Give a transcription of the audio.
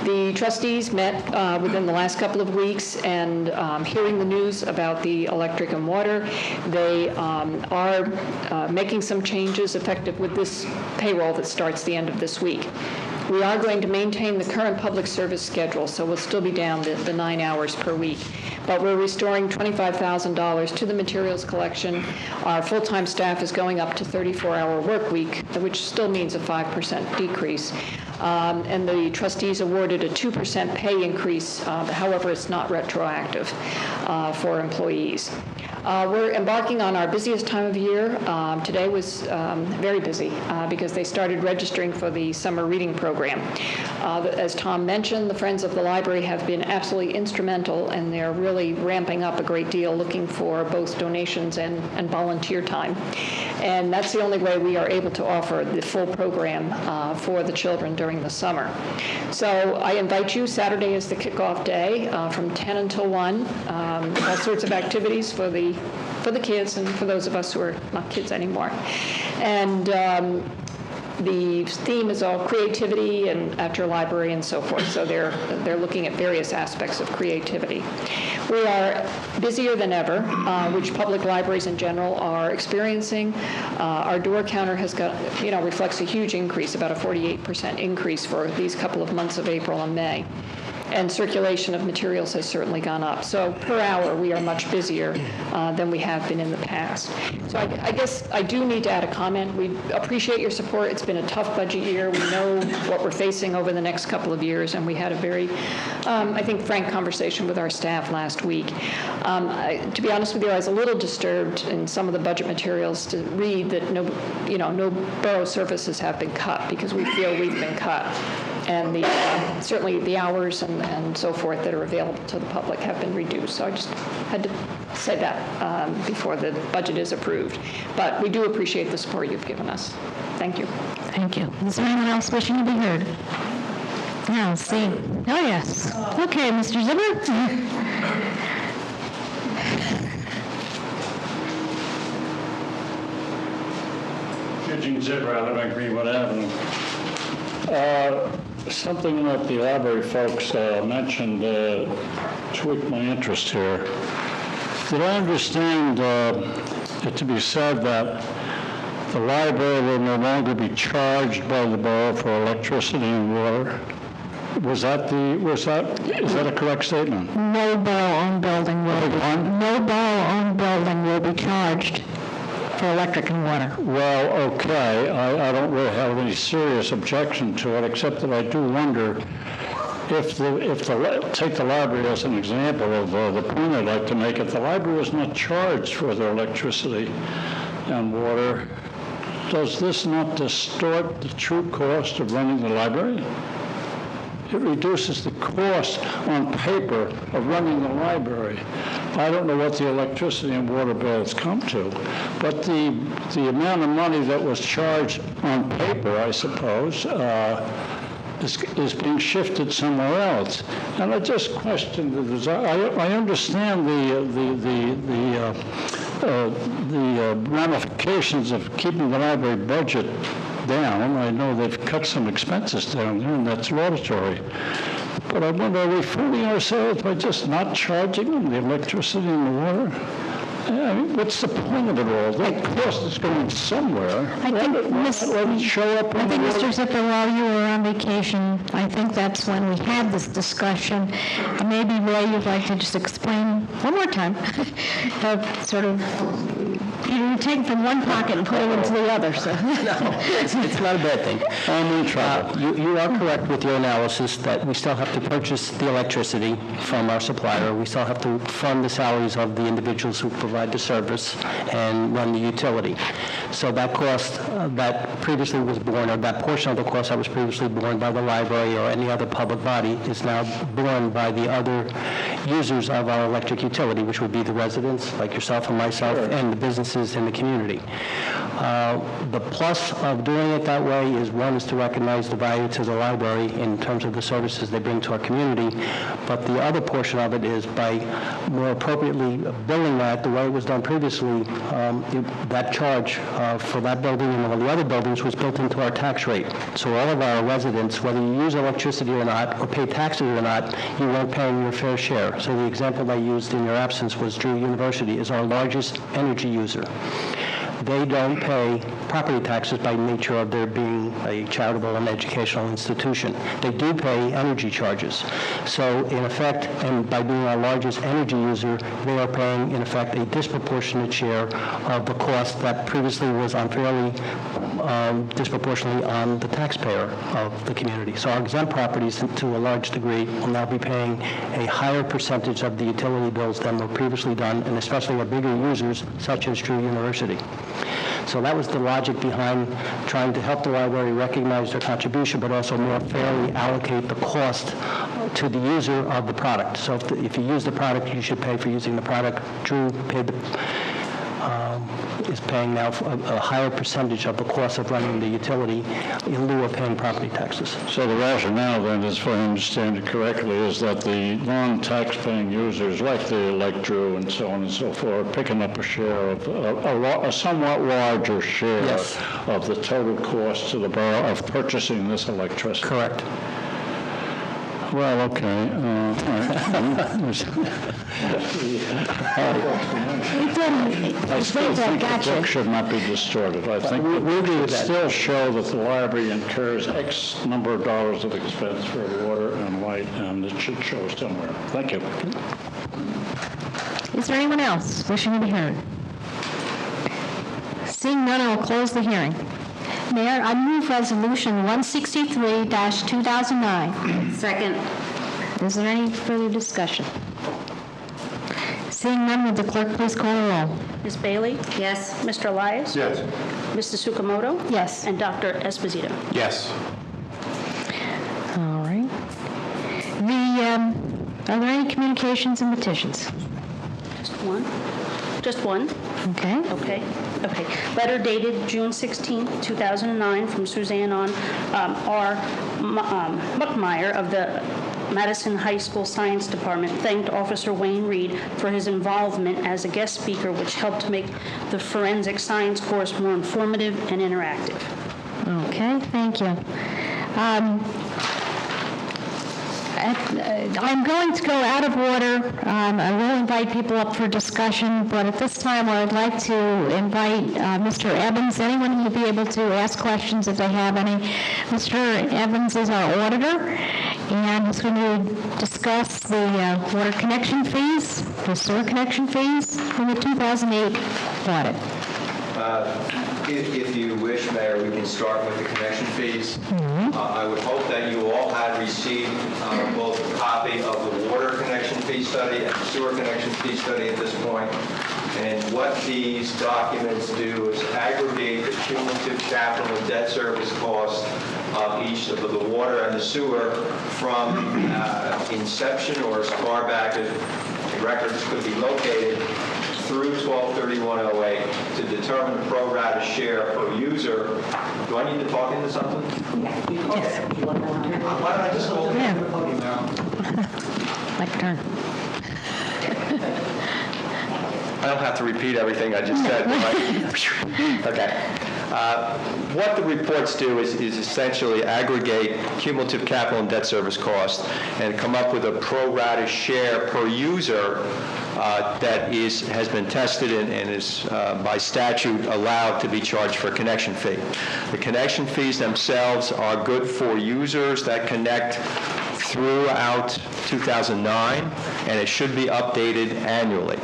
The trustees met within the last couple of weeks, and hearing the news about the electric and water, they are making some changes effective with this payroll that starts the end of this week. We are going to maintain the current public service schedule, so we'll still be down the 9 hours per week. But we're restoring $25,000 to the materials collection. Our full-time staff is going up to 34-hour work week, which still means a 5% decrease. And the trustees awarded a 2% pay increase. However, it's not retroactive for employees. We're embarking on our busiest time of year. Today was very busy because they started registering for the summer reading program. As Tom mentioned, the Friends of the Library have been absolutely instrumental, and they're really ramping up a great deal, looking for both donations and volunteer time. And that's the only way we are able to offer the full program for the children during the summer. So I invite you, Saturday is the kickoff day from 10 until 1, all sorts of activities for the kids and for those of us who are not kids anymore. And the theme is all creativity and at your library and so forth. So they're looking at various aspects of creativity. We are busier than ever, which public libraries in general are experiencing. Our door counter has got, reflects a huge increase, about a 48% increase for these couple of months of April and May. And circulation of materials has certainly gone up. So per hour, we are much busier than we have been in the past. So I guess I do need to add a comment. We appreciate your support. It's been a tough budget year. We know what we're facing over the next couple of years, and we had a very, I think, frank conversation with our staff last week. To be honest with you, I was a little disturbed in some of the budget materials to read that no borough services have been cut, because we feel we've been cut. And certainly the hours and so forth that are available to the public have been reduced. So I just had to say that before the budget is approved. But we do appreciate the support you've given us. Thank you. Thank you. Is there anyone else wishing to be heard? No, see. Oh, yes. Okay, Mr. Zimmer. Eugene Zimmer, I live on Greenwood Avenue. Something that the library folks mentioned tweaked my interest here. Did I understand it to be said that the library will no longer be charged by the borough for electricity and water? Is that a correct statement? No borough-owned building will be charged for electric and water. Well, okay. I don't really have any serious objection to it, except that I do wonder if take the library as an example of the point I'd like to make. If the library is not charged for their electricity and water, does this not distort the true cost of running the library? It reduces the cost on paper of running the library. I don't know what the electricity and water bills come to, but the amount of money that was charged on paper, I suppose, is being shifted somewhere else. And I just question the desire. I understand the ramifications of keeping the library budget down. I know they've cut some expenses down there, and that's laudatory. But I wonder, are we fooling ourselves by just not charging them the electricity and the water? I mean, what's the point of it all? That cost is going somewhere. I think, Mr. Zipper, while you were on vacation, I think that's when we had this discussion. Maybe, Ray, you'd like to just explain one more time, sort of, you take from one pocket and put it into the other. So. No, it's not a bad thing. I'm in trouble. You are correct with your analysis that we still have to purchase the electricity from our supplier. We still have to fund the salaries of the individuals who provide the service and run the utility. So that cost that previously was borne, or that portion of the cost that was previously borne by the library or any other public body, is now borne by the other users of our electric utility, which would be the residents like yourself and myself, and the businesses business in the community. The plus of doing it that way is, one, is to recognize the value to the library in terms of the services they bring to our community, but the other portion of it is by more appropriately billing that the way it was done previously, that charge for that building and all the other buildings was built into our tax rate. So all of our residents, whether you use electricity or not, or pay taxes or not, you weren't paying your fair share. So the example I used in your absence was Drew University is our largest energy user. They don't pay property taxes by nature of their being a charitable and educational institution. They do pay energy charges. So in effect, and by being our largest energy user, they are paying, in effect, a disproportionate share of the cost that previously was unfairly disproportionately on the taxpayer of the community. So our exempt properties, to a large degree, will now be paying a higher percentage of the utility bills than were previously done, and especially our bigger users, such as Drew University. So that was the logic behind trying to help the library recognize their contribution, but also more fairly allocate the cost to the user of the product. So if you use the product, you should pay for using the product. Drew is paying now a higher percentage of the cost of running the utility in lieu of paying property taxes. So the rationale then, if I understand it correctly, is that the non-tax-paying users, like Drew and so on and so forth, are picking up a share of a somewhat larger share Yes. of the total cost to the borough of purchasing this electricity. Correct. Well, okay. All right. I still think the book should not be distorted. I think we agree with it that. still show that the library incurs X number of dollars of expense for water and light, and it should show somewhere. Thank you. Is there anyone else wishing to be heard? Seeing none, I will close the hearing. Mayor, I move Resolution 163-2009. Second. Is there any further discussion? Seeing none, would the clerk please call the roll? Ms. Bailey? Yes. Mr. Elias? Yes. Mrs. Sukamoto? Yes. And Dr. Esposito? Yes. All right. Are there any communications and petitions? Just one? Just one? Okay. Okay. Letter dated June 16, 2009, from Suzanne R. Muckmeyer of the Madison High School Science Department thanked Officer Wayne Reed for his involvement as a guest speaker, which helped make the forensic science course more informative and interactive. Okay, thank you. I'm going to go out of order. I will invite people up for discussion, but at this time I would like to invite Mr. Evans, anyone who will be able to ask questions if they have any. Mr. Evans is our auditor, and he's going to discuss the water connection fees, the sewer connection fees, and the 2008 audit. If you wish, Mayor, we can start with the connection fees. I would hope that you all had received both a copy of the water connection fee study and the sewer connection fee study at this point. And what these documents do is aggregate the cumulative capital and debt service costs of each of the water and the sewer from inception or as far back as records could be located through 12/31/08 to determine the pro rata share per user. Do I need to talk into something? Yes. Why don't I just go over Yeah. to the podium now? Like turn. I don't have to repeat everything I just said, right? Okay. What the reports do is essentially aggregate cumulative capital and debt service costs and come up with a pro rata share per user that has been tested and is by statute allowed to be charged for a connection fee. The connection fees themselves are good for users that connect throughout 2009, and it should be updated annually.